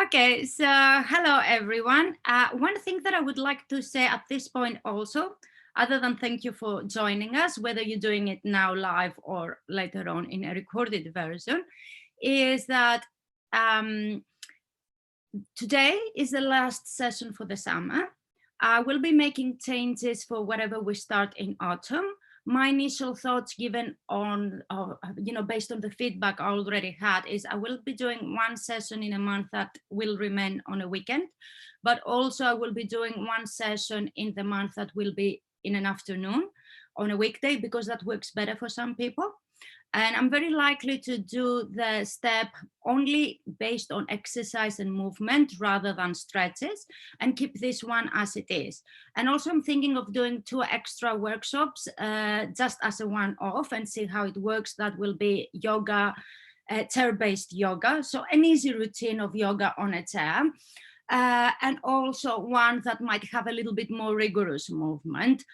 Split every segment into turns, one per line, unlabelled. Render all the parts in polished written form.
Okay, so hello everyone. One thing that I would like to say at this point also, other than thank you for joining us, whether you're doing it now live or later on in a recorded version, is that today is the last session for the summer. I will be making changes for whatever we start in autumn. My initial thoughts given on, based on the feedback I already had is I will be doing one session in a month that will remain on a weekend, but also I will be doing one session in the month that will be in an afternoon on a weekday because that works better for some people. And I'm very likely to do the step only based on exercise and movement rather than stretches, and keep this one as it is. And also I'm thinking of doing 2 extra workshops just as a one-off and see how it works. That will be yoga, chair-based yoga. So an easy routine of yoga on a chair. And also one that might have a little bit more rigorous movement.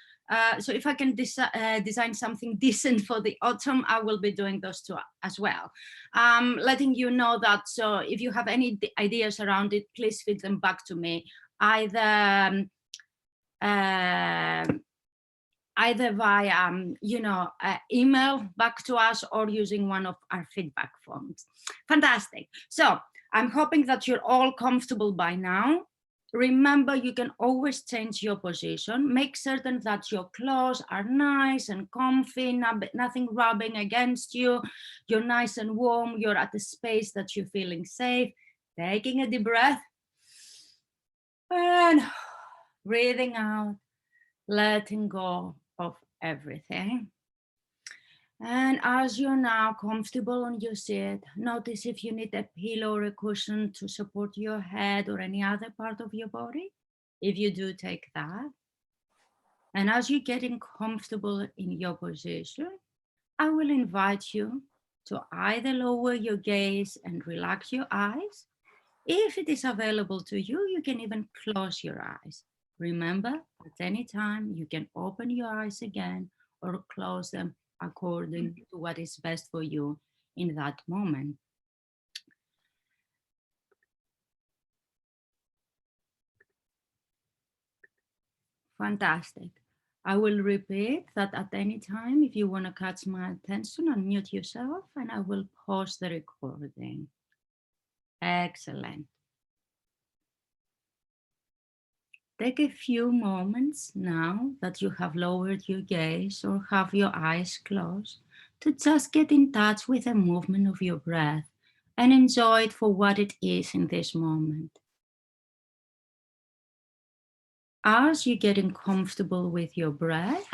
So if I can design something decent for the autumn, I will be doing those 2 as well. Letting you know that, so if you have any ideas around it, please feed them back to me, either via, email back to us or using one of our feedback forms. Fantastic. So I'm hoping that you're all comfortable by now. Remember, you can always change your position. Make certain that your clothes are nice and comfy, nothing rubbing against you. You're nice and warm. You're at a space that you're feeling safe. Taking a deep breath and breathing out, letting go of everything. And as you're now comfortable on your seat, notice if you need a pillow or a cushion to support your head or any other part of your body. If you do, take that. And as you're getting comfortable in your position, I will invite you to either lower your gaze and relax your eyes. If it is available to you, you can even close your eyes. Remember, at any time, you can open your eyes again or close them according to what is best for you in that moment. Fantastic. I will repeat that at any time, if you want to catch my attention, unmute yourself and I will pause the recording. Excellent. Take a few moments now that you have lowered your gaze or have your eyes closed to just get in touch with the movement of your breath and enjoy it for what it is in this moment. As you're getting comfortable with your breath,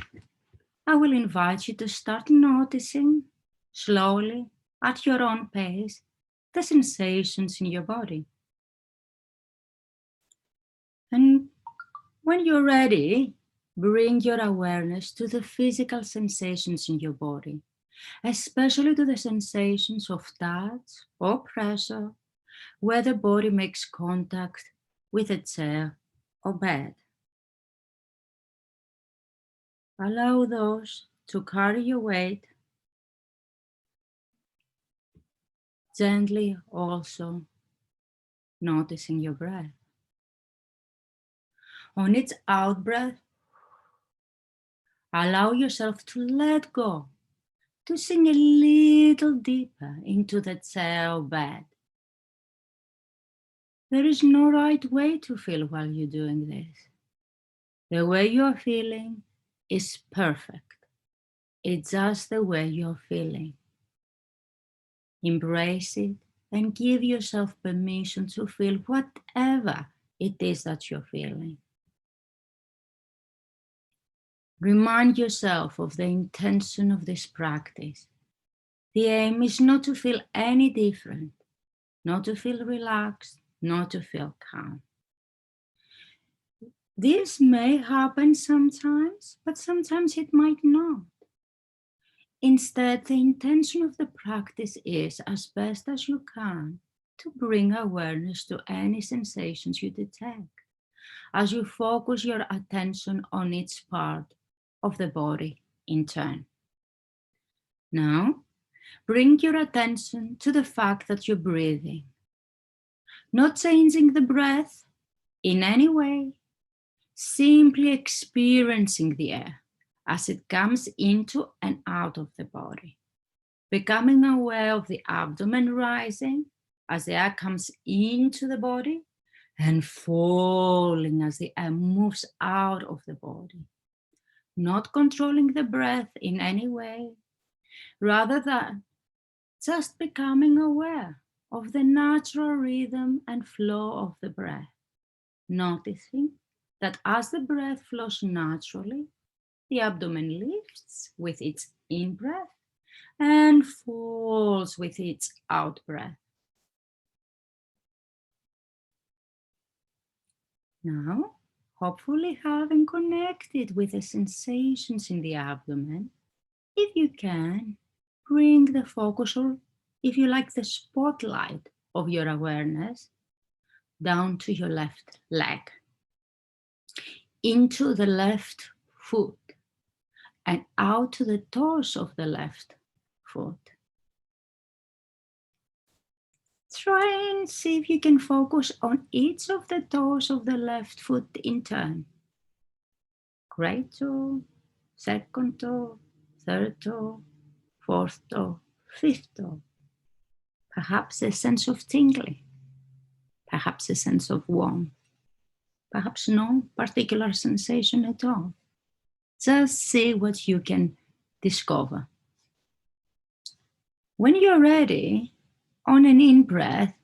I will invite you to start noticing slowly at your own pace the sensations in your body. And when you're ready, bring your awareness to the physical sensations in your body, especially to the sensations of touch or pressure, where the body makes contact with a chair or bed. Allow those to carry your weight, gently also noticing your breath. On its out breath, allow yourself to let go, to sink a little deeper into the chair or bed. There is no right way to feel while you're doing this. The way you're feeling is perfect. It's just the way you're feeling. Embrace it and give yourself permission to feel whatever it is that you're feeling. Remind yourself of the intention of this practice. The aim is not to feel any different, not to feel relaxed, not to feel calm. This may happen sometimes, but sometimes it might not. Instead, the intention of the practice is, as best as you can, to bring awareness to any sensations you detect as you focus your attention on each part of the body in turn. Now, bring your attention to the fact that you're breathing. Not changing the breath in any way, simply experiencing the air as it comes into and out of the body. Becoming aware of the abdomen rising as the air comes into the body and falling as the air moves out of the body. Not controlling the breath in any way, rather than just becoming aware of the natural rhythm and flow of the breath. Noticing that as the breath flows naturally, the abdomen lifts with its in-breath and falls with its out-breath. Now, hopefully having connected with the sensations in the abdomen, if you can, bring the focus, or if you like, the spotlight of your awareness down to your left leg, into the left foot, and out to the toes of the left foot. Try and see if you can focus on each of the toes of the left foot in turn. Great toe, second toe, third toe, fourth toe, fifth toe. Perhaps a sense of tingling, perhaps a sense of warmth, perhaps no particular sensation at all. Just see what you can discover. When you're ready, on an in-breath,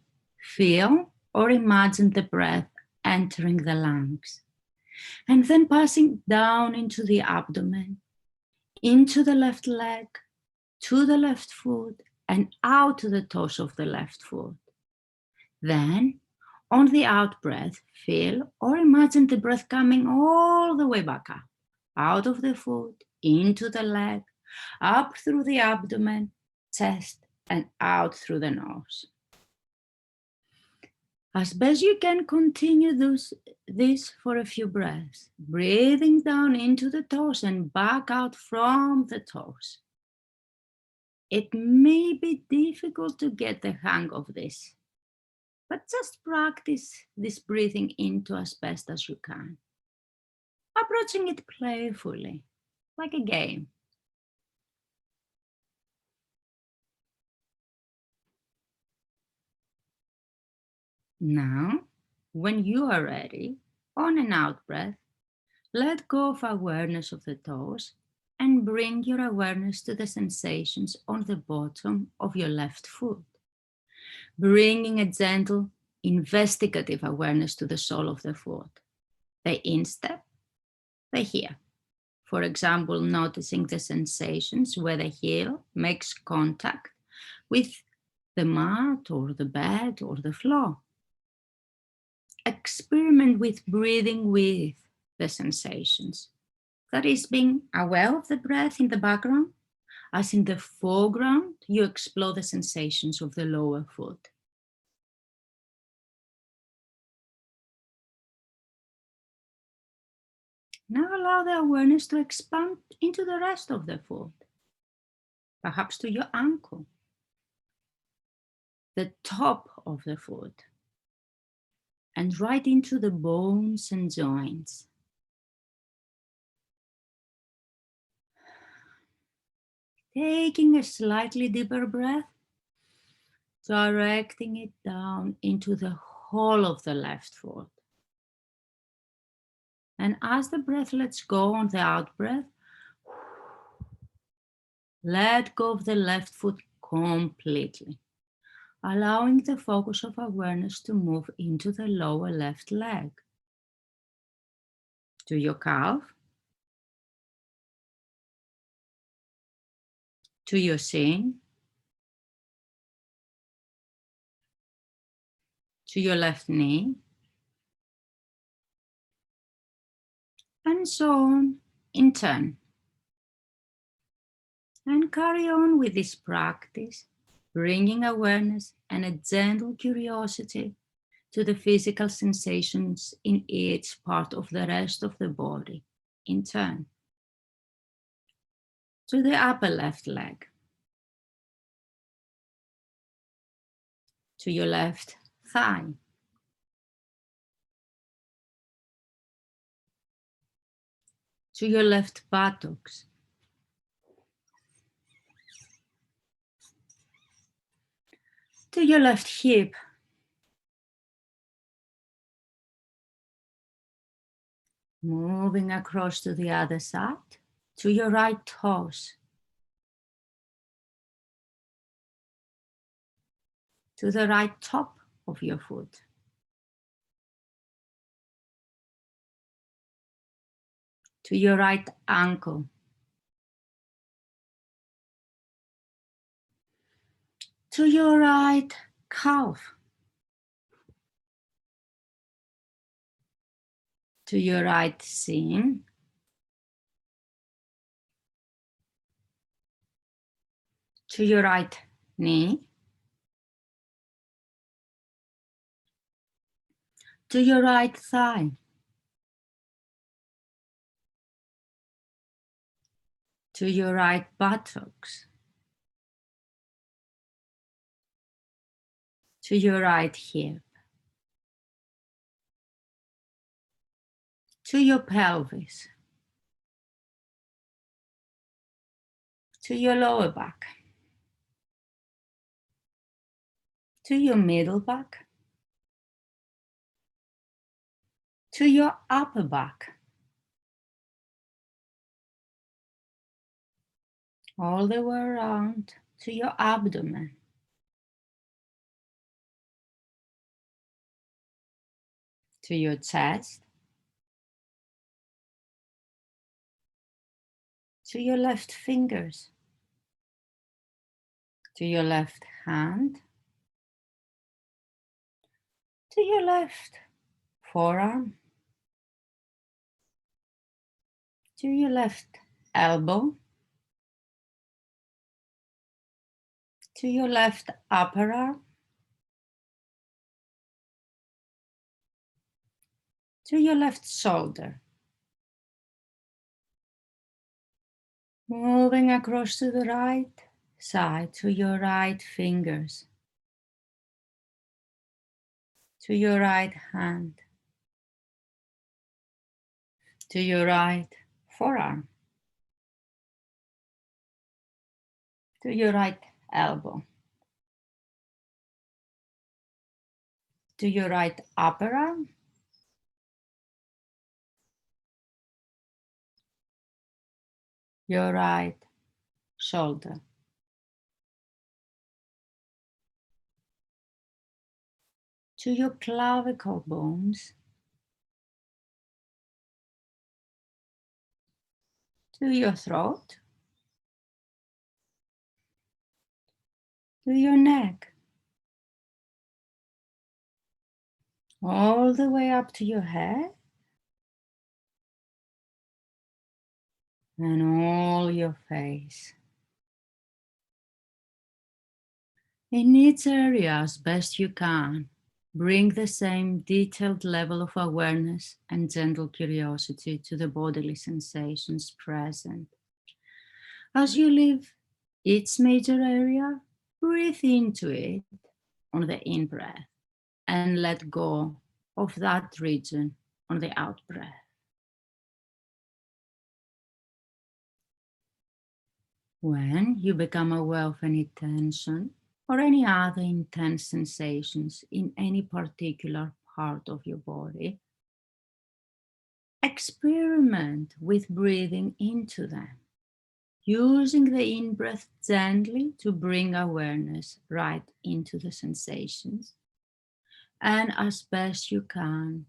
feel or imagine the breath entering the lungs and then passing down into the abdomen, into the left leg, to the left foot, and out to the toes of the left foot. Then, on the out-breath, feel or imagine the breath coming all the way back up, out of the foot, into the leg, up through the abdomen, chest, and out through the nose. As best you can, continue this for a few breaths, breathing down into the toes and back out from the toes. It may be difficult to get the hang of this, but just practice this breathing into as best as you can, approaching it playfully, like a game. Now, when you are ready, on an out breath, let go of awareness of the toes and bring your awareness to the sensations on the bottom of your left foot, bringing a gentle, investigative awareness to the sole of the foot, the instep, the heel. For example, noticing the sensations where the heel makes contact with the mat or the bed or the floor. Experiment with breathing with the sensations. That is, being aware of the breath in the background, as in the foreground, you explore the sensations of the lower foot. Now allow the awareness to expand into the rest of the foot, perhaps to your ankle, the top of the foot, and right into the bones and joints. Taking a slightly deeper breath, directing it down into the whole of the left foot. And as the breath lets go on the out breath, let go of the left foot completely, allowing the focus of awareness to move into the lower left leg, to your calf, to your shin, to your left knee, and so on in turn. And carry on with this practice, bringing awareness and a gentle curiosity to the physical sensations in each part of the rest of the body in turn. To the upper left leg, to your left thigh, to your left buttocks, to your left hip, moving across to the other side, to your right toes, to the right top of your foot, to your right ankle, to your right calf, to your right shin, to your right knee, to your right thigh, to your right buttocks, to your right hip, to your pelvis, to your lower back, to your middle back, to your upper back, all the way around to your abdomen, to your chest, to your left fingers, to your left hand, to your left forearm, to your left elbow, to your left upper arm, to your left shoulder, moving across to the right side, to your right fingers, to your right hand, to your right forearm, to your right elbow, to your right upper arm, your right shoulder, to your clavicle bones, to your throat, to your neck, all the way up to your head, and all your face. In each area, as best you can, bring the same detailed level of awareness and gentle curiosity to the bodily sensations present. As you leave each major area, breathe into it on the in-breath and let go of that region on the out-breath. When you become aware of any tension or any other intense sensations in any particular part of your body, experiment with breathing into them, using the in-breath gently to bring awareness right into the sensations, and as best you can,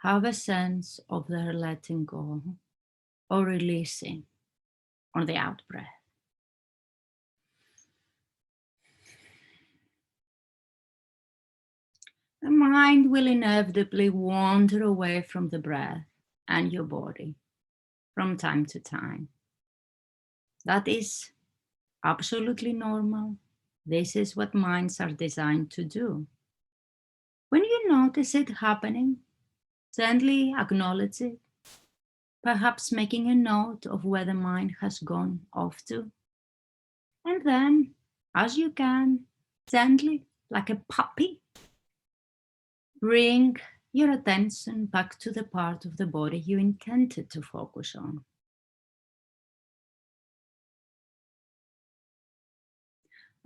have a sense of their letting go or releasing on the out-breath. The mind will inevitably wander away from the breath and your body from time to time. That is absolutely normal. This is what minds are designed to do. When you notice it happening, gently acknowledge it, perhaps making a note of where the mind has gone off to. And then, as you can, gently, like a puppy, bring your attention back to the part of the body you intended to focus on.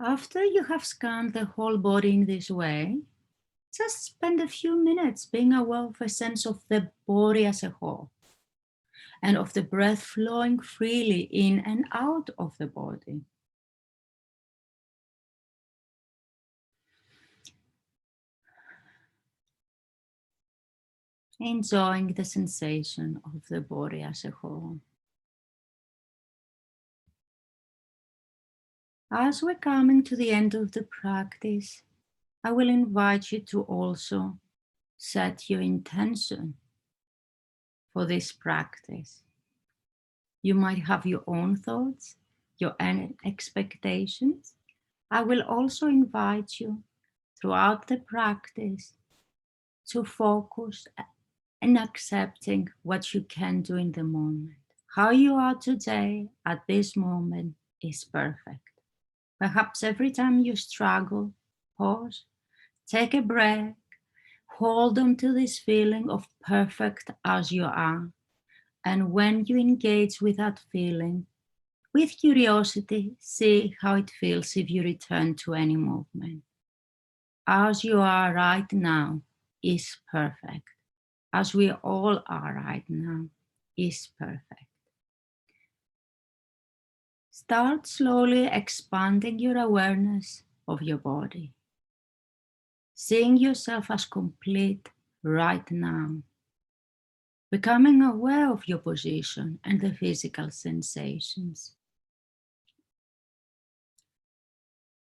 After you have scanned the whole body in this way, just spend a few minutes being aware of a sense of the body as a whole and of the breath flowing freely in and out of the body. Enjoying the sensation of the body as a whole. As we're coming to the end of the practice, I will invite you to also set your intention for this practice. You might have your own thoughts, your own expectations. I will also invite you throughout the practice to focus and accepting what you can do in the moment. How you are today at this moment is perfect. Perhaps every time you struggle, pause, take a breath, hold on to this feeling of perfect as you are. And when you engage with that feeling, with curiosity, see how it feels if you return to any movement. As you are right now is perfect. As we all are right now is perfect. Start slowly expanding your awareness of your body. Seeing yourself as complete right now. Becoming aware of your position and the physical sensations.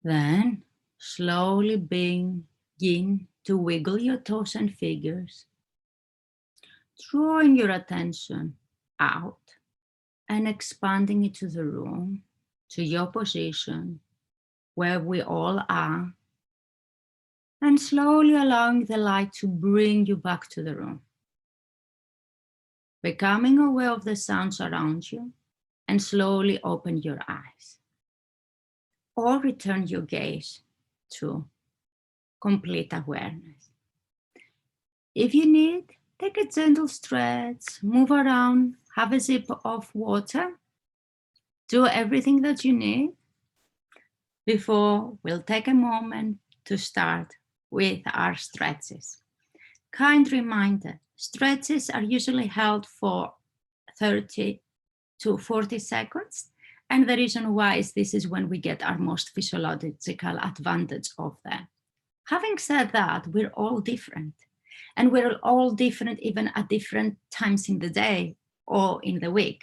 Then slowly begin to wiggle your toes and fingers, drawing your attention out and expanding it to the room, to your position, where we all are, and slowly allowing the light to bring you back to the room. Becoming aware of the sounds around you, and slowly open your eyes. Or return your gaze to complete awareness. If you need, take a gentle stretch, move around, have a sip of water, do everything that you need before we'll take a moment to start with our stretches. Kind reminder, stretches are usually held for 30 to 40 seconds. And the reason why is this is when we get our most physiological advantage of them. Having said that, we're all different. And we're all different even at different times in the day or in the week.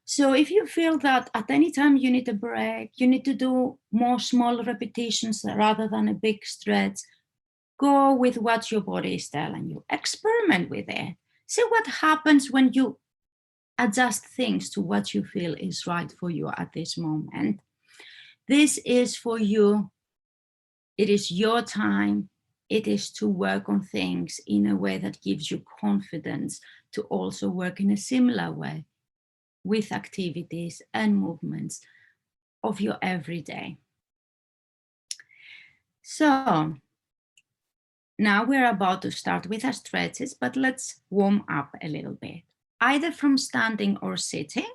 So if you feel that at any time you need a break, you need to do more small repetitions rather than a big stretch, go with what your body is telling you. Experiment with it. See what happens when you adjust things to what you feel is right for you at this moment. This is for you. It is your time. It is to work on things in a way that gives you confidence to also work in a similar way with activities and movements of your everyday. So now we're about to start with our stretches, but let's warm up a little bit. Either from standing or sitting,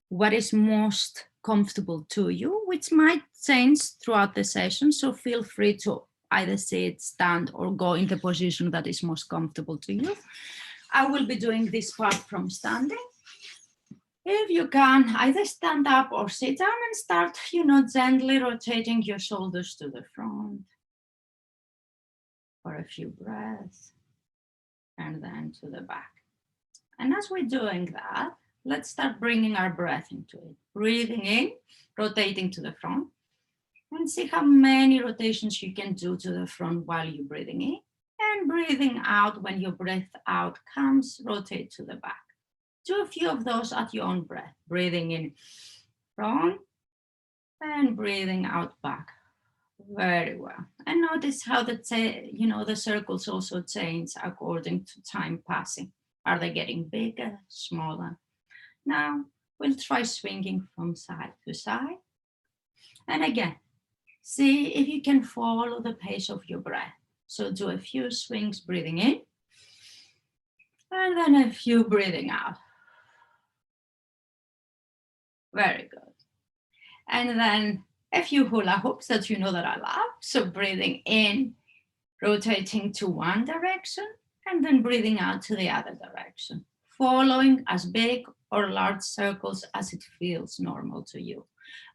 what is most comfortable to you, which might change throughout the session. So feel free to either sit, stand, or go in the position that is most comfortable to you. I will be doing this part from standing. If you can, either stand up or sit down and start, gently rotating your shoulders to the front for a few breaths and then to the back. And as we're doing that, let's start bringing our breath into it. Breathing in, rotating to the front, and see how many rotations you can do to the front while you're breathing in. And breathing out, when your breath out comes, rotate to the back. Do a few of those at your own breath. Breathing in front and breathing out back. Very well. And notice how the circles also change according to time passing. Are they getting bigger, smaller? Now we'll try swinging from side to side. And again, see if you can follow the pace of your breath. So do a few swings breathing in And then a few breathing out. Very good. And then a few hula hoops that you know that I love. So breathing in, rotating to one direction, and then breathing out to the other direction, following as big or large circles as it feels normal to you.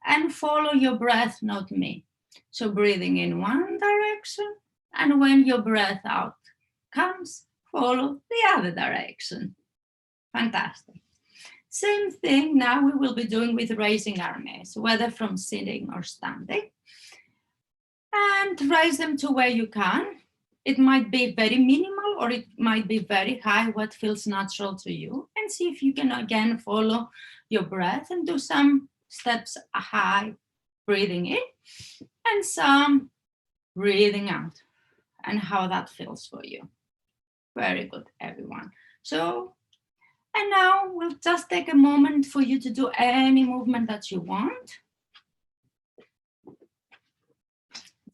And follow your breath, not me. So breathing in one direction, and when your breath out comes, follow the other direction. Fantastic. Same thing now we will be doing with raising our knees, whether from sitting or standing. And raise them to where you can. It might be very minimal or it might be very high, what feels natural to you. And see if you can again follow your breath and do some steps high, breathing in, and some breathing out, and how that feels for you. Very good, everyone. So, and now we'll just take a moment for you to do any movement that you want.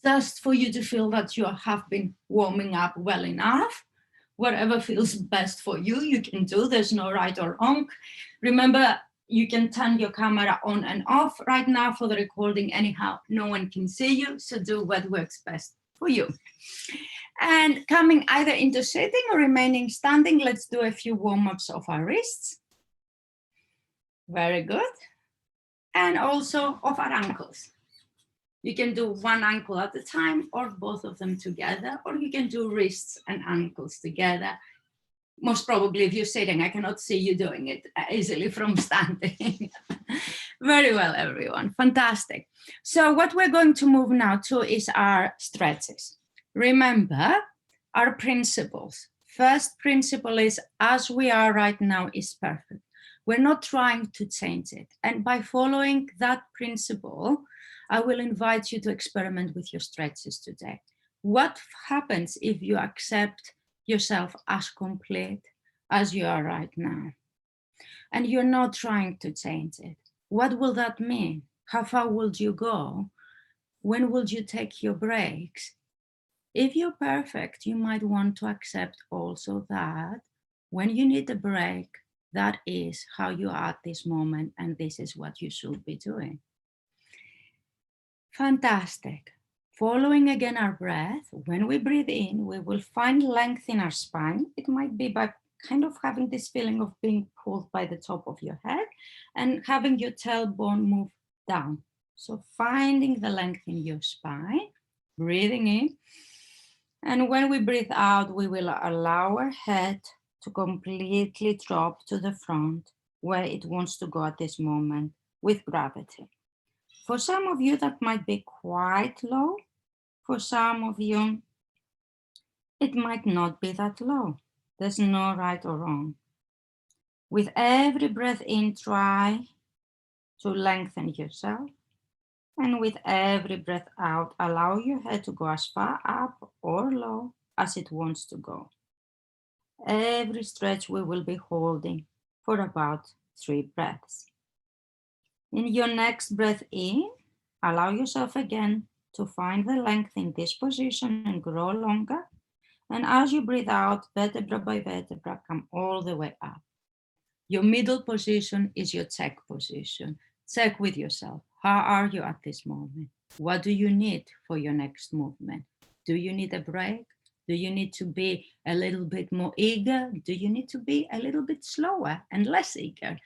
Just for you to feel that you have been warming up well enough. Whatever feels best for you, you can do. There's no right or wrong. Remember, you can turn your camera on and off right now for the recording. Anyhow, no one can see you, so do what works best for you. And coming either into sitting or remaining standing, let's do a few warm-ups of our wrists. Very good. And also of our ankles. You can do one ankle at a time or both of them together, or you can do wrists and ankles together. Most probably if you're sitting, I cannot see you doing it easily from standing. Very well, everyone, fantastic. So what we're going to move now to is our stretches. Remember our principles. First principle is, as we are right now is perfect. We're not trying to change it. And by following that principle, I will invite you to experiment with your stretches today. What happens if you accept yourself as complete as you are right now? And you're not trying to change it. What will that mean? How far would you go? When would you take your breaks? If you're perfect, you might want to accept also that when you need a break, that is how you are at this moment, and this is what you should be doing. Fantastic. Following again our breath, when we breathe in, we will find length in our spine. It might be by kind of having this feeling of being pulled by the top of your head and having your tailbone move down. So finding the length in your spine, breathing in. And when we breathe out, we will allow our head to completely drop to the front where it wants to go at this moment with gravity. For some of you, that might be quite low. For some of you, it might not be that low. There's no right or wrong. With every breath in, try to lengthen yourself. And with every breath out, allow your head to go as far up or low as it wants to go. Every stretch we will be holding for about 3 breaths. In your next breath in, allow yourself again to find the length in this position and grow longer. And as you breathe out, vertebra by vertebra, come all the way up. Your middle position is your check position. Check with yourself. How are you at this moment? What do you need for your next movement? Do you need a break? Do you need to be a little bit more eager? Do you need to be a little bit slower and less eager?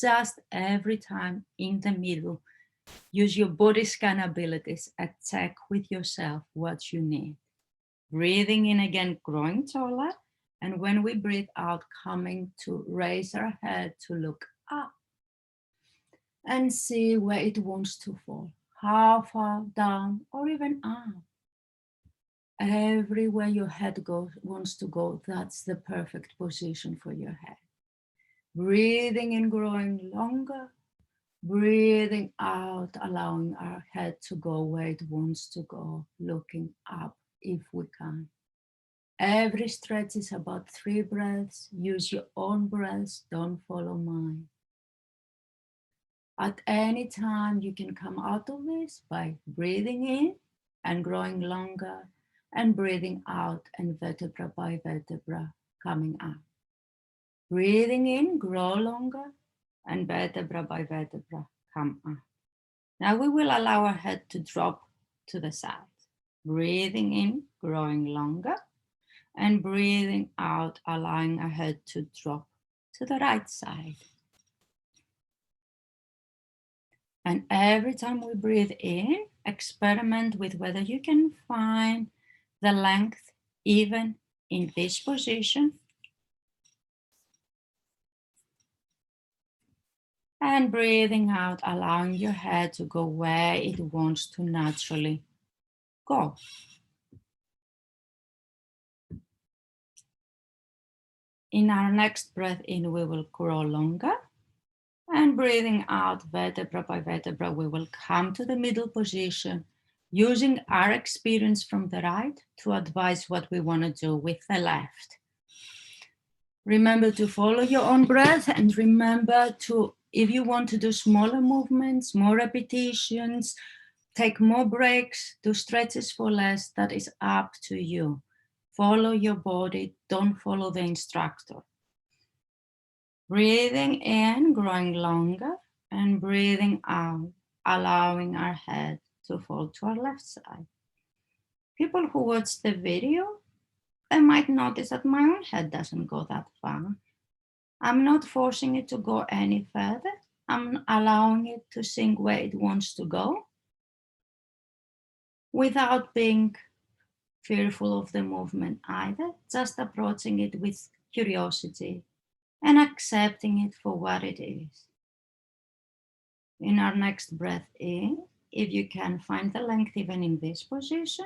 Just every time in the middle, use your body scan abilities and check with yourself what you need. Breathing in again, growing taller. And when we breathe out, coming to raise our head to look up and see where it wants to fall. How far down or even up. Everywhere your head wants to go, that's the perfect position for your head. Breathing in, growing longer. Breathing out, allowing our head to go where it wants to go, looking up if we can. Every stretch is about 3 breaths. Use your own breaths, don't follow mine. At any time, you can come out of this by breathing in and growing longer, and breathing out and vertebra by vertebra coming up. Breathing in, grow longer, and vertebra by vertebra come up. Now we will allow our head to drop to the side. Breathing in, growing longer, and breathing out, allowing our head to drop to the right side. And every time we breathe in, experiment with whether you can find the length even in this position. And breathing out, allowing your head to go where it wants to naturally go. In our next breath in, we will grow longer. And breathing out, vertebra by vertebra, we will come to the middle position, using our experience from the right to advise what we want to do with the left. Remember to follow your own breath, and remember to, if you want to do smaller movements, more repetitions, take more breaks, do stretches for less, that is up to you. Follow your body, don't follow the instructor. Breathing in, growing longer, and breathing out, allowing our head to fall to our left side. People who watch the video, they might notice that my own head doesn't go that far. I'm not forcing it to go any further. I'm allowing it to sink where it wants to go without being fearful of the movement either, just approaching it with curiosity and accepting it for what it is. In our next breath in, if you can find the length even in this position,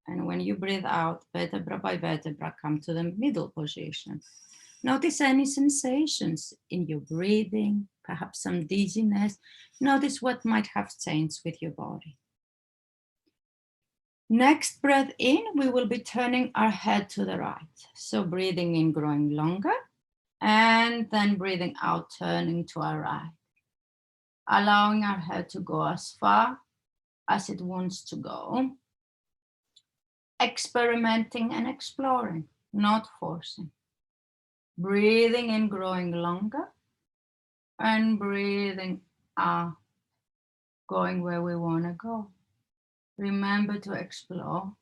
and when you breathe out, vertebra by vertebra, come to the middle position. Notice any sensations in your breathing, perhaps some dizziness. Notice what might have changed with your body. Next breath in, we will be turning our head to the right. So breathing in, growing longer, and then breathing out, turning to our right. Allowing our head to go as far as it wants to go. Experimenting and exploring, not forcing. Breathing in, growing longer, and breathing out, going where we want to go. Remember to explore.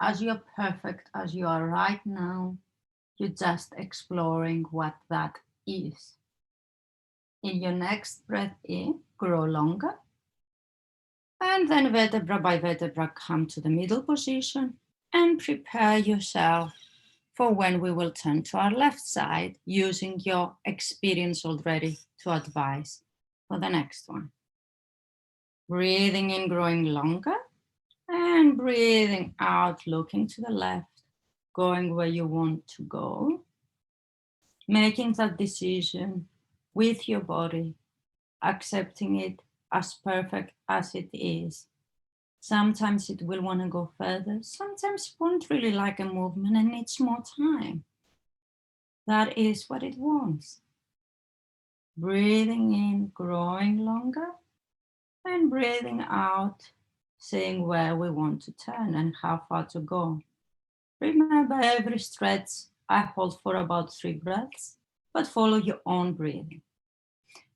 As you're perfect as you are right now, you're just exploring what that is. In your next breath in, grow longer, and then vertebra by vertebra come to the middle position, and prepare yourself for when we will turn to our left side, using your experience already to advise for the next one. Breathing in, growing longer, and breathing out, looking to the left, going where you want to go, making that decision with your body, accepting it as perfect as it is. Sometimes it will want to go further, sometimes it won't really like a movement and needs more time. That is what it wants. Breathing in, growing longer, and breathing out, seeing where we want to turn and how far to go. Remember, every stretch I hold for about 3 breaths, but follow your own breathing.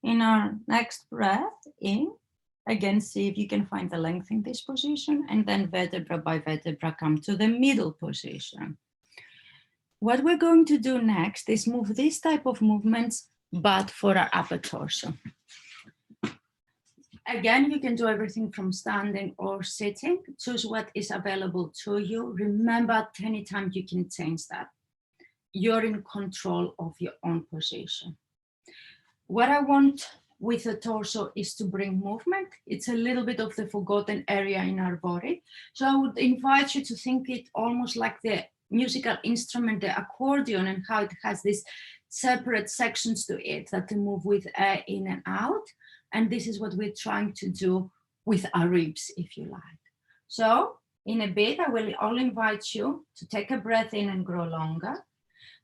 In our next breath in, again, see if you can find the length in this position, and then vertebra by vertebra come to the middle position. What we're going to do next is move this type of movements, but for our upper torso. Again, you can do everything from standing or sitting. Choose what is available to you. Remember, at any time you can change that. You're in control of your own position. What I want with the torso is to bring movement. It's a little bit of the forgotten area in our body. So I would invite you to think it almost like the musical instrument, the accordion, and how it has these separate sections to it that to move with air in and out. And this is what we're trying to do with our ribs, if you like. So in a bit, I'll invite you to take a breath in and grow longer.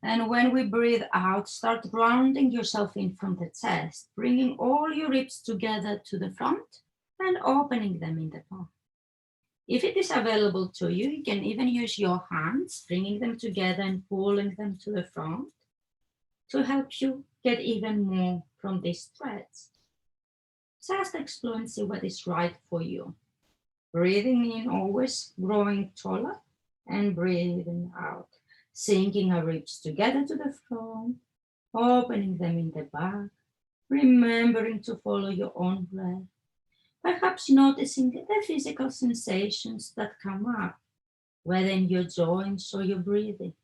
And when we breathe out, start grounding yourself in from the chest, bringing all your ribs together to the front and opening them in the palm. If it is available to you, you can even use your hands, bringing them together and pulling them to the front. to help you get even more from this stretch. Just explore and see what is right for you. Breathing in, always growing taller, and breathing out, sinking our ribs together to the front, opening them in the back, remembering to follow your own breath, perhaps noticing the physical sensations that come up, whether in your joints or your breathing.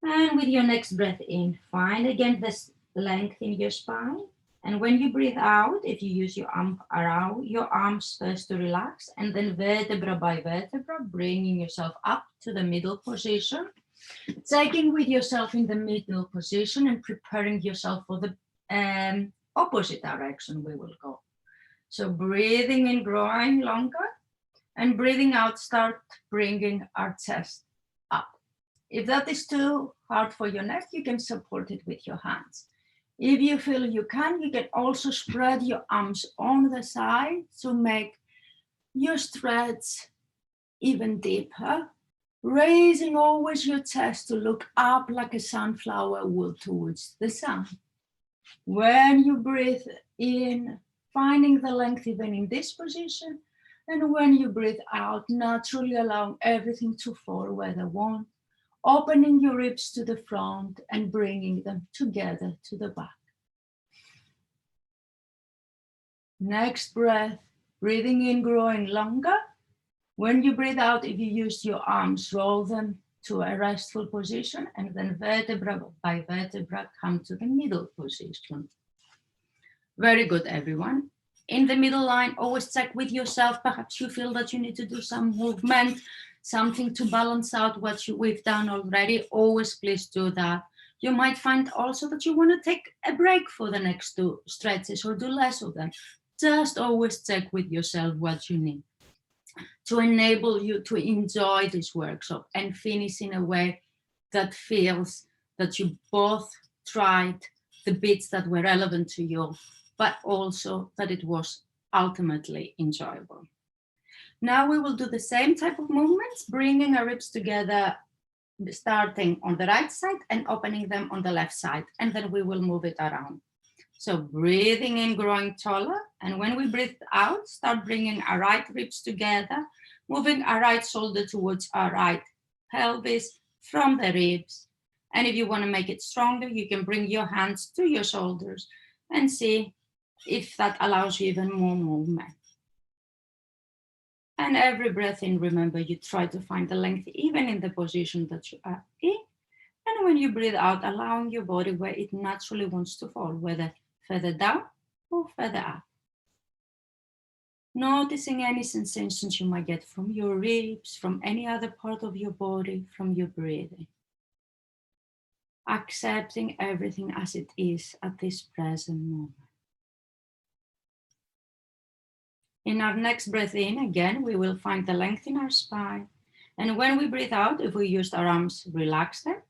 And with your next breath in, find again this length in your spine. And when you breathe out, if you use your arms first to relax, and then vertebra by vertebra, bringing yourself up to the middle position, taking with yourself in the middle position and preparing yourself for the opposite direction we will go. So breathing in, growing longer, and breathing out, start bringing our chest up. If that is too hard for your neck, you can support it with your hands. If you feel you can also spread your arms on the side to make your stretch even deeper, raising always your chest to look up like a sunflower would towards the sun. When you breathe in, finding the length even in this position, and when you breathe out, naturally allowing everything to fall where they want, opening your ribs to the front and bringing them together to the back. Next breath, breathing in, growing longer. When you breathe out, if you use your arms, roll them to a restful position, and then vertebra by vertebra come to the middle position. Very good, everyone. In the middle line, always check with yourself. Perhaps you feel that you need to do some movement, something to balance out what we've done already. Always please do that. You might find also that you want to take a break for the next two stretches or do less of them. Just always check with yourself what you need to enable you to enjoy this workshop and finish in a way that feels that you both tried the bits that were relevant to you, but also that it was ultimately enjoyable. Now we will do the same type of movements, bringing our ribs together, starting on the right side and opening them on the left side, and then we will move it around. So breathing in, growing taller, and when we breathe out, start bringing our right ribs together, moving our right shoulder towards our right pelvis from the ribs. And if you want to make it stronger, you can bring your hands to your shoulders and see if that allows you even more movement. And every breath in, remember, you try to find the length even in the position that you are in. And when you breathe out, allowing your body where it naturally wants to fall, whether further down or further up. Noticing any sensations you might get from your ribs, from any other part of your body, from your breathing. Accepting everything as it is at this present moment. In our next breath in, again, we will find the length in our spine. And when we breathe out, if we used our arms, relax them.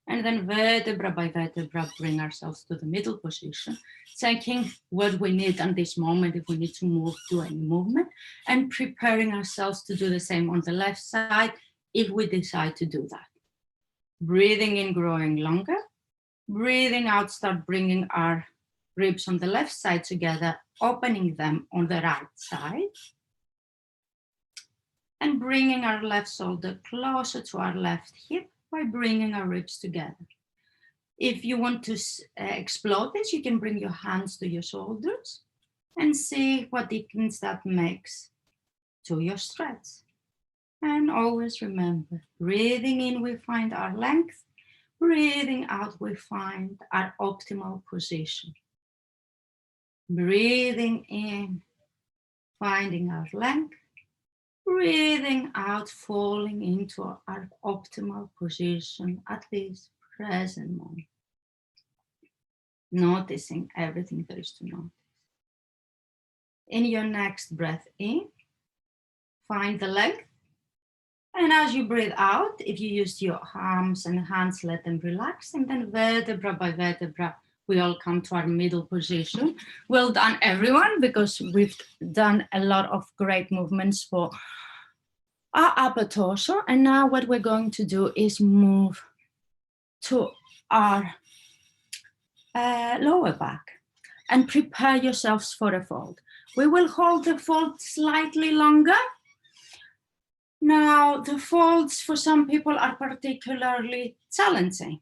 And then vertebra by vertebra, bring ourselves to the middle position, checking what we need at this moment, if we need to move to any movement, and preparing ourselves to do the same on the left side, if we decide to do that. Breathing in, growing longer. Breathing out, start bringing our ribs on the left side together, opening them on the right side. And bringing our left shoulder closer to our left hip by bringing our ribs together. If you want to explode this, you can bring your hands to your shoulders and see what difference that makes to your stretch. And always remember, breathing in, we find our length. Breathing out, we find our optimal position. Breathing in, finding our length. Breathing out, falling into our optimal position at this present moment. Noticing everything there is to notice. In your next breath in, find the length. And as you breathe out, if you use your arms and hands, let them relax. And then vertebra by vertebra, we all come to our middle position. Well done, everyone, because we've done a lot of great movements for our upper torso. And now what we're going to do is move to our lower back and prepare yourselves for a fold. We will hold the fold slightly longer. Now, the folds for some people are particularly challenging.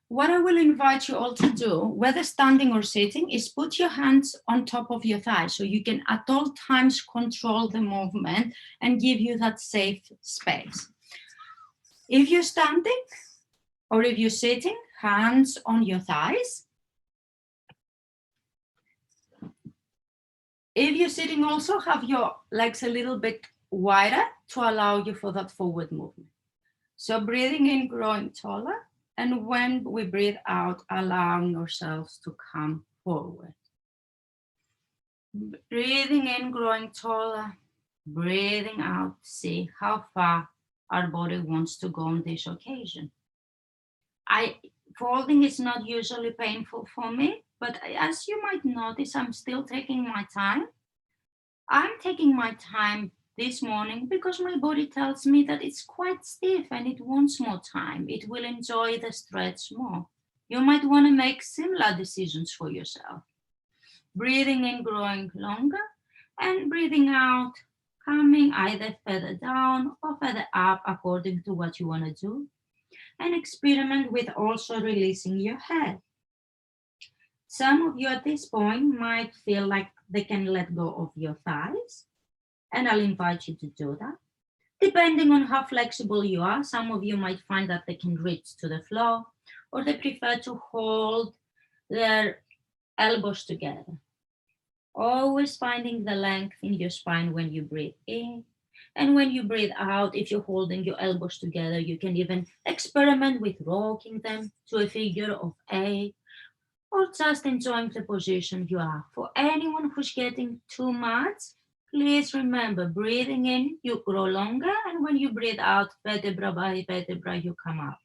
What I will invite you all to do, whether standing or sitting, is put your hands on top of your thighs so you can at all times control the movement and give you that safe space. If you're standing or if you're sitting, hands on your thighs. If you're sitting, also have your legs a little bit wider to allow you for that forward movement. So breathing in, growing taller. And when we breathe out, allowing ourselves to come forward. Breathing in, growing taller. Breathing out, see how far our body wants to go on this occasion. Folding is not usually painful for me, but as you might notice, I'm still taking my time. I'm taking my time this morning because my body tells me that it's quite stiff and it wants more time. It will enjoy the stretch more. You might want to make similar decisions for yourself. Breathing in, growing longer, and breathing out, coming either further down or further up according to what you want to do. And experiment with also releasing your head. Some of you at this point might feel like they can let go of your thighs, and I'll invite you to do that. Depending on how flexible you are, some of you might find that they can reach to the floor, or they prefer to hold their elbows together. Always finding the length in your spine when you breathe in. And when you breathe out, if you're holding your elbows together, you can even experiment with rocking them to a figure of 8, or just enjoying the position you are. For anyone who's getting too much, please remember, breathing in, you grow longer, and when you breathe out, vertebra by vertebra, you come up.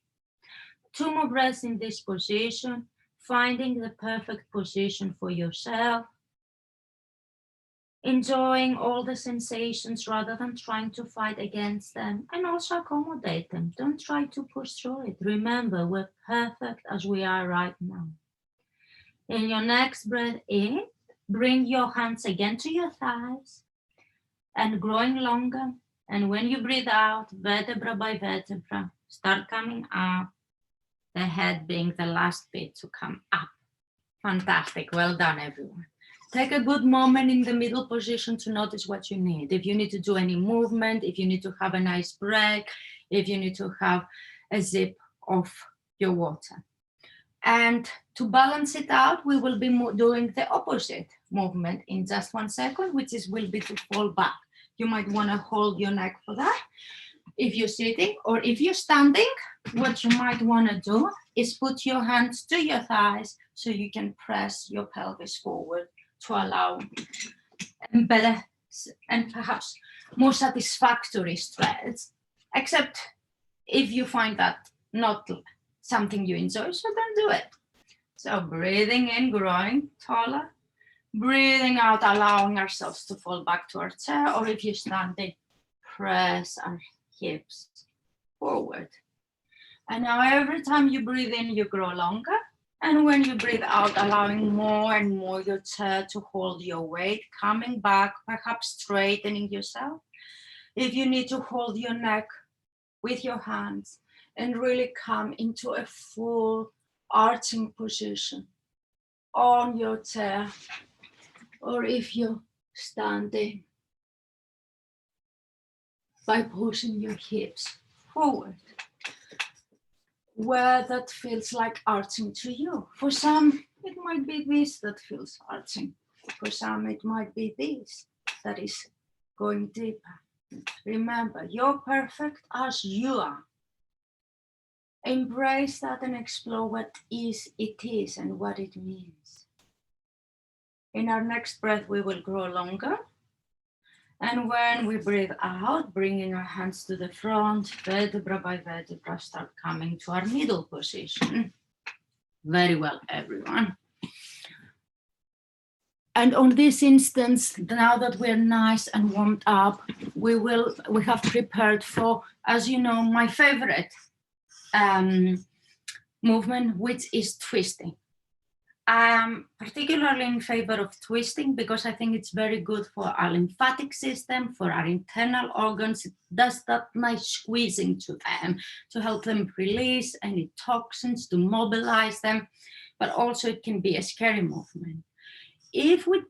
2 more breaths in this position, finding the perfect position for yourself. Enjoying all the sensations rather than trying to fight against them, and also accommodate them. Don't try to push through it. Remember, we're perfect as we are right now. In your next breath in, bring your hands again to your thighs and growing longer. And when you breathe out, vertebra by vertebra, start coming up, the head being the last bit to come up. Fantastic. Well done, everyone. Take a good moment in the middle position to notice what you need. If you need to do any movement, if you need to have a nice break, if you need to have a sip of your water. And to balance it out, we will be doing the opposite movement in just 1 second, which will be to fall back. You might want to hold your neck for that. If you're sitting or if you're standing, what you might want to do is put your hands to your thighs so you can press your pelvis forward to allow better and perhaps more satisfactory stretch, except if you find that not something you enjoy, so don't do it. So breathing in, growing taller, breathing out, allowing ourselves to fall back to our chair, or if you're standing, press our hips forward. And now every time you breathe in, you grow longer. And when you breathe out, allowing more and more your chair to hold your weight, coming back, perhaps straightening yourself. If you need to hold your neck with your hands and really come into a full arching position on your chair, or if you're standing, by pushing your hips forward, where that feels like arching to you. For some, it might be this that feels arching. For some, it might be this that is going deeper. Remember, you're perfect as you are. Embrace that and explore what it is and what it means. In our next breath, we will grow longer. And when we breathe out, bringing our hands to the front, vertebra by vertebra, start coming to our middle position. Very well, everyone. And on this instance, now that we're nice and warmed up, we have prepared for, as you know, my favorite movement, which is twisting. I'm particularly in favor of twisting because I think it's very good for our lymphatic system, for our internal organs. It does that nice squeezing to them to help them release any toxins, to mobilize them, but also it can be a scary movement. If we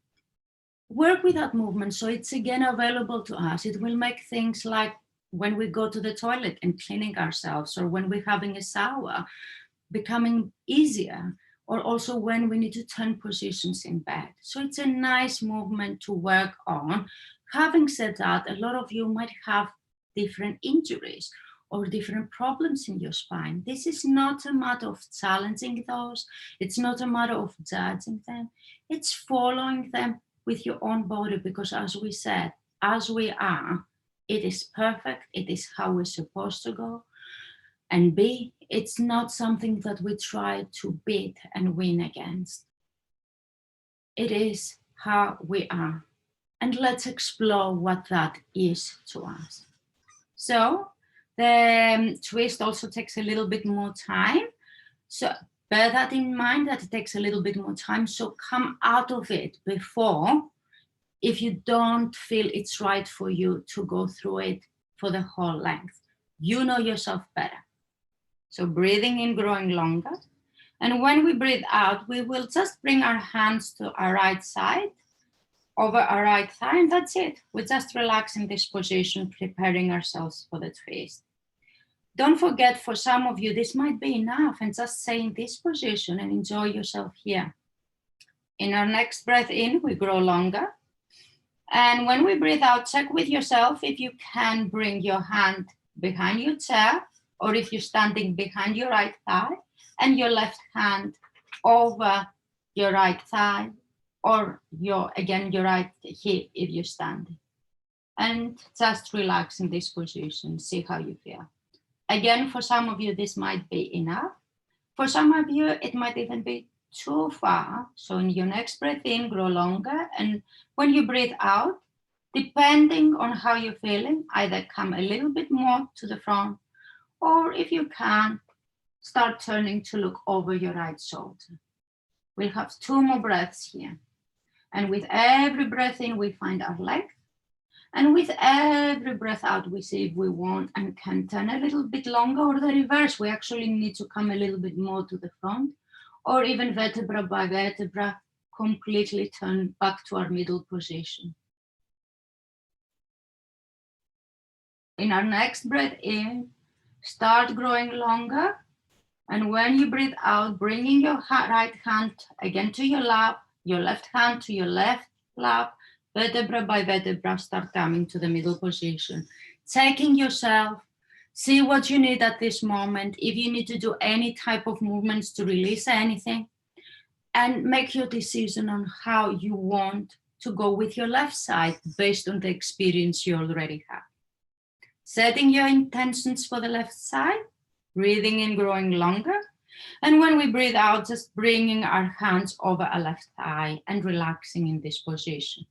work with that movement, so it's again available to us, it will make things like when we go to the toilet and cleaning ourselves, or when we're having a shower, becoming easier, or also when we need to turn positions in bed. So it's a nice movement to work on. Having said that, a lot of you might have different injuries or different problems in your spine. This is not a matter of challenging those. It's not a matter of judging them. It's following them with your own body, because as we said, as we are, it is perfect. It is how we're supposed to go. And B, it's not something that we try to beat and win against. It is how we are. And let's explore what that is to us. So the twist also takes a little bit more time. So bear that in mind, that it takes a little bit more time. So come out of it before, if you don't feel it's right for you to go through it for the whole length. You know yourself better. So breathing in, growing longer. And when we breathe out, we will just bring our hands to our right side, over our right thigh, and that's it. We just relax in this position, preparing ourselves for the twist. Don't forget, for some of you, this might be enough, and just stay in this position and enjoy yourself here. In our next breath in, we grow longer. And when we breathe out, check with yourself if you can bring your hand behind your chair, or if you're standing behind your right thigh, and your left hand over your right thigh, or your right hip if you're standing. And just relax in this position, see how you feel. Again, for some of you, this might be enough. For some of you, it might even be too far. So in your next breath in, grow longer. And when you breathe out, depending on how you're feeling, either come a little bit more to the front, or if you can, start turning to look over your right shoulder. We'll have 2 more breaths here. And with every breath in, we find our length. And with every breath out, we see if we want and can turn a little bit longer, or the reverse. We actually need to come a little bit more to the front, or even vertebra by vertebra, completely turn back to our middle position. In our next breath in, start growing longer. And when you breathe out, bringing your right hand again to your lap, your left hand to your left lap, vertebra by vertebra, start coming to the middle position. Checking yourself, see what you need at this moment, if you need to do any type of movements to release anything, and make your decision on how you want to go with your left side based on the experience you already have. Setting your intentions for the left side, breathing in, growing longer. And when we breathe out, just bringing our hands over our left thigh and relaxing in this position.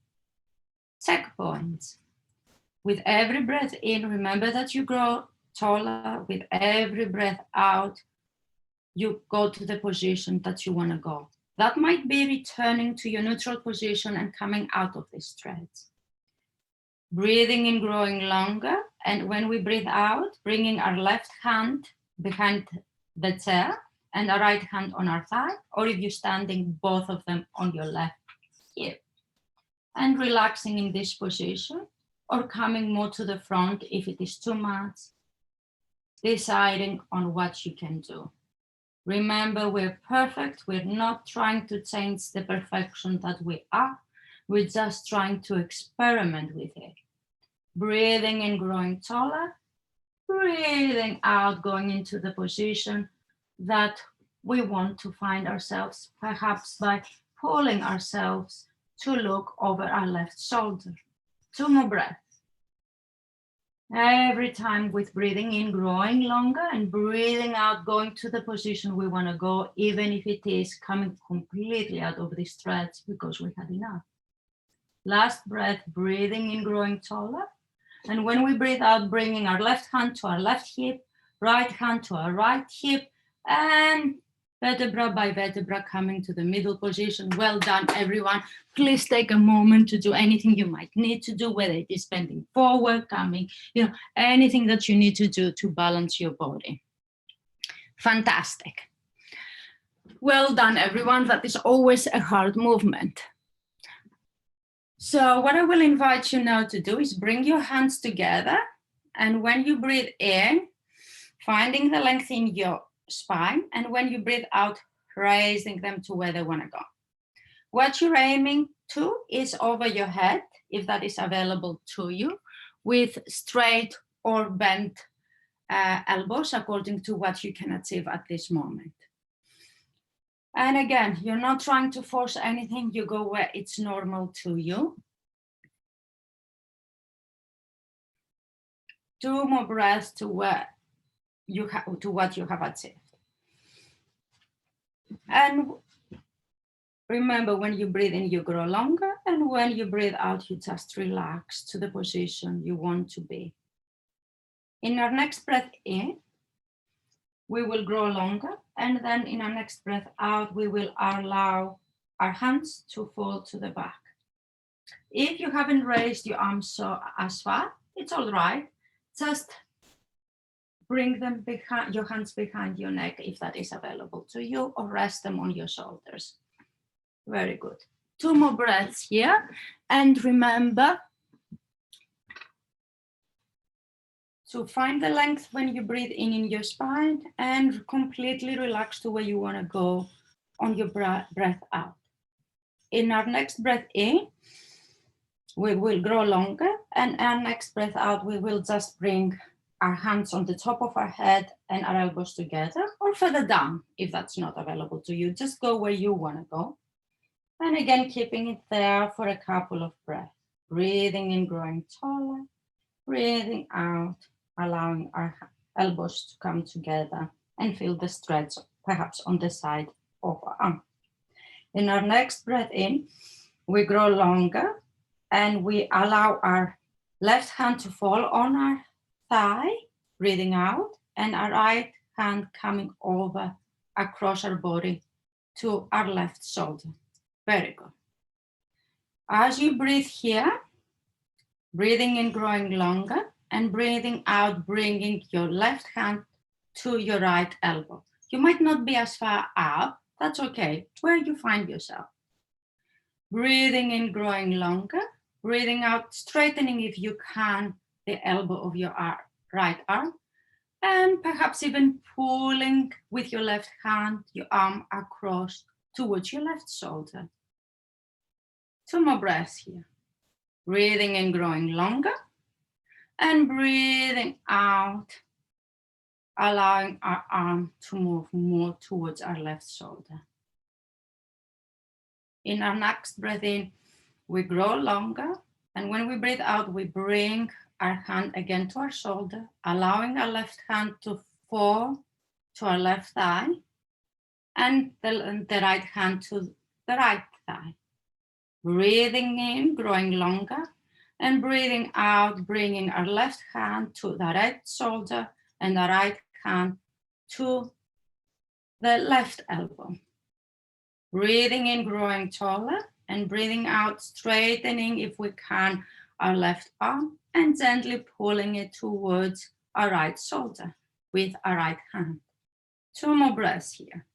Checkpoints. With every breath in, remember that you grow taller. With every breath out, you go to the position that you want to go. That might be returning to your neutral position and coming out of this stretch. Breathing in, growing longer. And when we breathe out, bringing our left hand behind the chair and our right hand on our thigh, or if you're standing, both of them on your left hip. And relaxing in this position, or coming more to the front if it is too much, deciding on what you can do. Remember, we're perfect. We're not trying to change the perfection that we are. We're just trying to experiment with it. Breathing in, growing taller. Breathing out, going into the position that we want to find ourselves, perhaps by pulling ourselves to look over our left shoulder. 2 more breaths. Every time with breathing in, growing longer, and breathing out, going to the position we want to go, even if it is coming completely out of this stretch because we had enough. Last breath, breathing in, growing taller. And when we breathe out, bringing our left hand to our left hip, right hand to our right hip, And vertebra by vertebra coming to the middle position. Well done, everyone. Please take a moment to do anything you might need to do, whether it is bending forward, coming, anything that you need to do to balance your body. Fantastic. Well done, everyone. That is always a hard movement. So what I will invite you now to do is bring your hands together. And when you breathe in, finding the length in your spine. And when you breathe out, raising them to where they want to go. What you're aiming to is over your head, if that is available to you, with straight or bent elbows according to what you can achieve at this moment. And again, you're not trying to force anything, you go where it's normal to you. 2 more breaths to where to what you have achieved. And remember, when you breathe in, you grow longer, and when you breathe out, you just relax to the position you want to be. In our next breath in, we will grow longer, and then in our next breath out, we will allow our hands to fall to the back. If you haven't raised your arms as far, it's all right. Just bring them behind your hands behind your neck if that is available to you, or rest them on your shoulders. Very good. 2 more breaths here. And remember to find the length when you breathe in your spine and completely relax to where you want to go on your breath out. In our next breath in, we will grow longer, and our next breath out, we will just bring our hands on the top of our head and our elbows together, or further down if that's not available to you. Just go where you want to go. And again, keeping it there for a couple of breaths. Breathing in, growing taller. Breathing out, allowing our elbows to come together and feel the stretch perhaps on the side of our arm. In our next breath in, we grow longer and we allow our left hand to fall on our thigh, breathing out, and our right hand coming over across our body to our left shoulder. Very good. As you breathe here, breathing in, growing longer, and breathing out, bringing your left hand to your right elbow. You might not be as far up, that's okay, where you find yourself. Breathing in, growing longer, breathing out, straightening if you can the elbow of your right arm, and perhaps even pulling with your left hand, your arm across towards your left shoulder. 2 more breaths here. Breathing in, growing longer, and breathing out, allowing our arm to move more towards our left shoulder. In our next breath in, we grow longer, and when we breathe out, we bring our hand again to our shoulder, allowing our left hand to fall to our left thigh, and the right hand to the right thigh. Breathing in, growing longer, and breathing out, bringing our left hand to the right shoulder and the right hand to the left elbow. Breathing in, growing taller, and breathing out, straightening if we can our left arm and gently pulling it towards our right shoulder with our right hand. 2 more breaths here.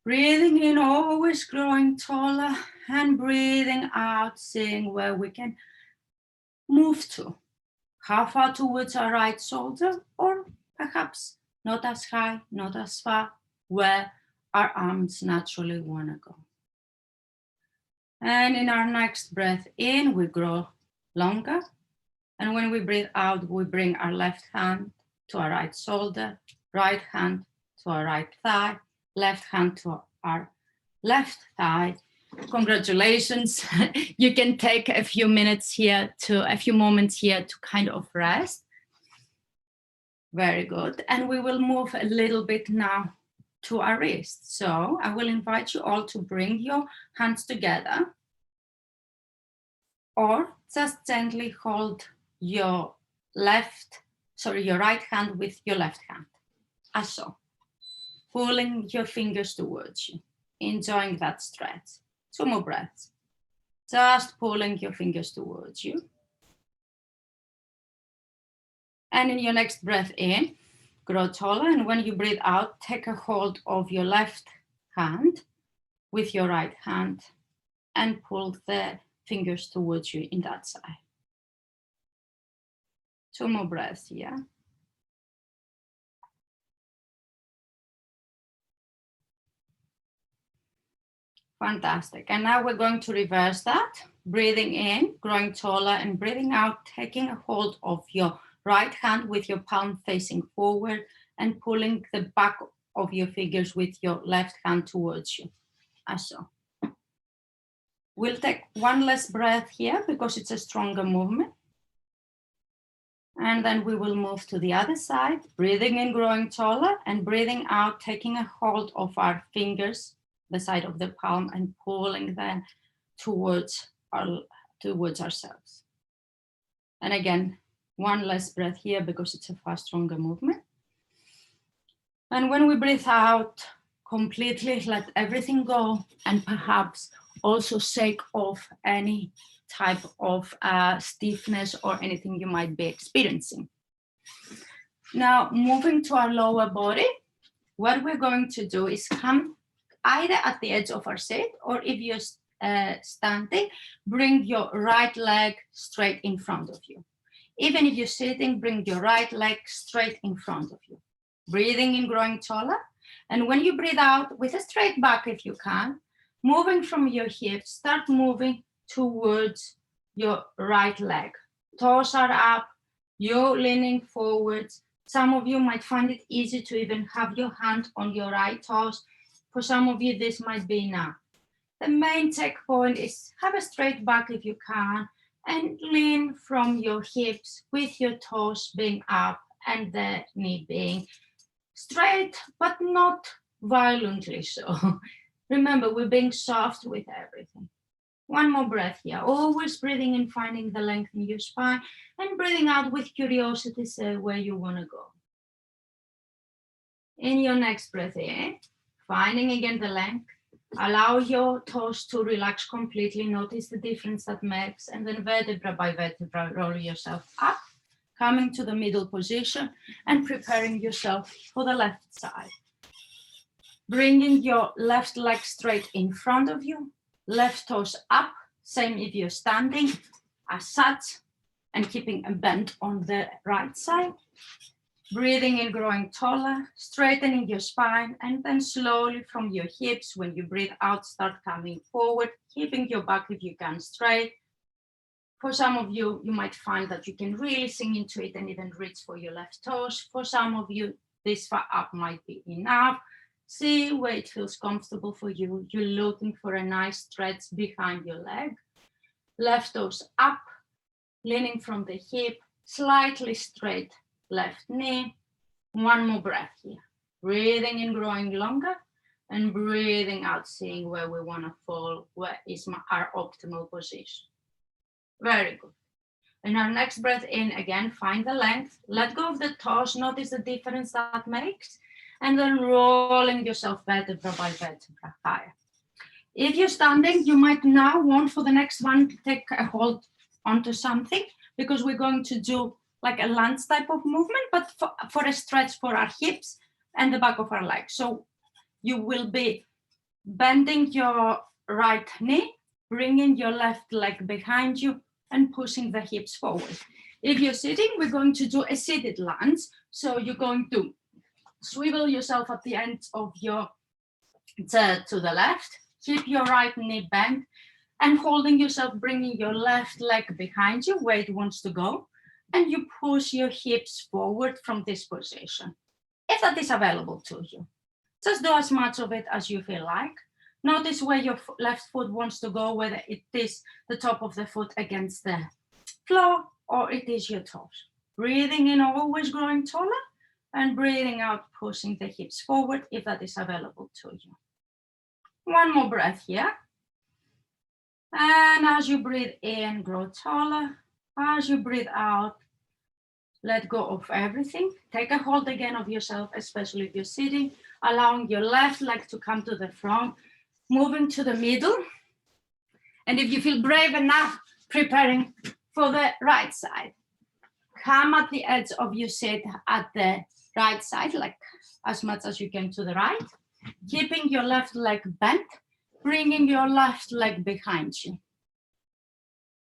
Breathing in, always growing taller, and breathing out, seeing where we can move to. How far towards our right shoulder, or perhaps not as high, not as far, where our arms naturally want to go. And in our next breath in, we grow longer. And when we breathe out, we bring our left hand to our right shoulder, right hand to our right thigh, left hand to our left thigh. Congratulations. You can take a few moments here to kind of rest. Very good. And we will move a little bit now to our wrists. So I will invite you all to bring your hands together, or just gently hold your right hand with your left hand, as so. pulling your fingers towards you, enjoying that stretch. 2 more breaths. Just pulling your fingers towards you. And in your next breath in, grow taller. And when you breathe out, take a hold of your left hand with your right hand and pull the fingers towards you in that side. 2 more breaths here. Fantastic. And now we're going to reverse that. Breathing in, growing taller, and breathing out, taking a hold of your right hand with your palm facing forward and pulling the back of your fingers with your left hand towards you, as so. We'll take one less breath here because it's a stronger movement. And then we will move to the other side, breathing in, growing taller, and breathing out, taking a hold of our fingers, the side of the palm, and pulling them towards ourselves. And again, one less breath here because it's a far stronger movement. And when we breathe out, completely let everything go, and perhaps also shake off any type of stiffness or anything you might be experiencing. Now, moving to our lower body, what we're going to do is come either at the edge of our seat, or if you're standing, bring your right leg straight in front of you. Even if you're sitting, bring your right leg straight in front of you. Breathing in, growing taller. And when you breathe out, with a straight back if you can, moving from your hips, start moving towards your right leg. Toes are up, you're leaning forwards. Some of you might find it easy to even have your hand on your right toes. For some of you, this might be enough. The main checkpoint is have a straight back if you can, and lean from your hips with your toes being up and the knee being straight, but not violently so. Remember, we're being soft with everything. One more breath here. Always breathing in, finding the length in your spine, and breathing out with curiosity, say where you want to go. In your next breath in, finding again the length. Allow your toes to relax completely. Notice the difference that makes, and then vertebra by vertebra, roll yourself up, coming to the middle position and preparing yourself for the left side. Bringing your left leg straight in front of you, left toes up, same if you're standing, as such, and keeping a bend on the right side. Breathing in, growing taller, straightening your spine, and then slowly from your hips, when you breathe out, start coming forward, keeping your back if you can straight. For some of you, you might find that you can really sink into it and even reach for your left toes. For some of you, this far up might be enough. See where it feels comfortable for you. You're looking for a nice stretch behind your leg. Left toes up, leaning from the hip, slightly straight left knee. One more breath here. Breathing in, growing longer, and breathing out, seeing where we want to fall, where is our optimal position. Very good. In our next breath in, again, find the length. Let go of the toes. Notice the difference that makes. And then rolling yourself vertebra by vertebra higher. If you're standing, you might now want for the next one, take a hold onto something, because we're going to do like a lunge type of movement, but for a stretch for our hips and the back of our legs. So you will be bending your right knee, bringing your left leg behind you, and pushing the hips forward. If you're sitting, we're going to do a seated lunge. So you're going to swivel yourself at the end of your chair to the left, keep your right knee bent, and holding yourself, bringing your left leg behind you where it wants to go, and you push your hips forward from this position, if that is available to you. Just do as much of it as you feel like. Notice where your left foot wants to go, whether it is the top of the foot against the floor or it is your toes. Breathing in, always growing taller, and breathing out, pushing the hips forward if that is available to you. One more breath here. And as you breathe in, grow taller. As you breathe out, Let go of everything. Take a hold again of yourself, especially if you're sitting, allowing your left leg to come to the front, moving to the middle. And if you feel brave enough, preparing for the right side. Come at the edge of your sit at the right side, like as much as you can to the right, keeping your left leg bent, bringing your left leg behind you.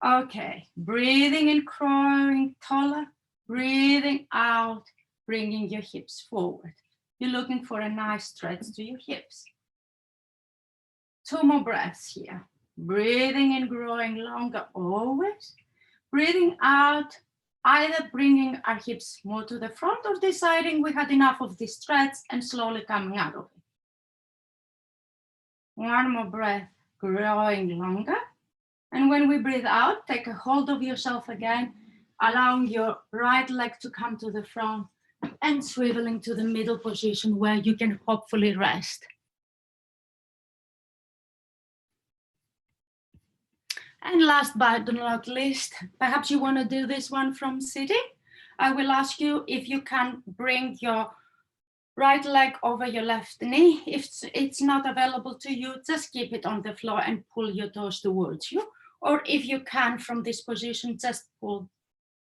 Okay, breathing in, growing taller, breathing out, bringing your hips forward. You're looking for a nice stretch to your hips. 2 more breaths here. Breathing in, growing longer always. Breathing out, either bringing our hips more to the front or deciding we had enough of this stretch and slowly coming out of it. 1 more breath, growing longer. And when we breathe out, take a hold of yourself again, allowing your right leg to come to the front and swiveling to the middle position where you can hopefully rest. And last but not least, perhaps you want to do this one from sitting. I will ask you if you can bring your right leg over your left knee. If it's not available to you, just keep it on the floor and pull your toes towards you. Or if you can, from this position, just pull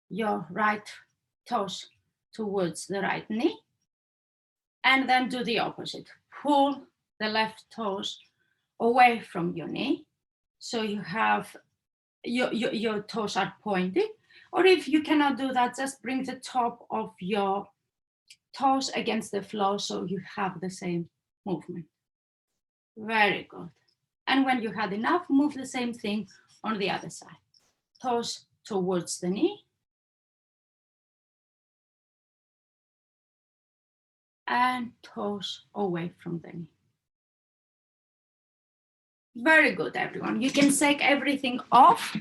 your right toes towards the right knee. And then do the opposite. Pull the left toes away from your knee. So you have your toes are pointed. Or if you cannot do that, just bring the top of your toes against the floor so you have the same movement. Very good. And when you had enough, move the same thing on the other side. Toes towards the knee. And toes away from the knee. Very good, everyone. You can take everything off.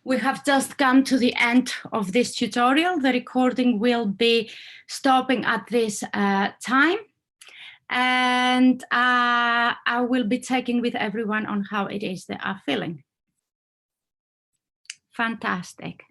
We have just come to the end of this tutorial. The recording will be stopping at this time. And I will be checking with everyone on how it is they are feeling. Fantastic.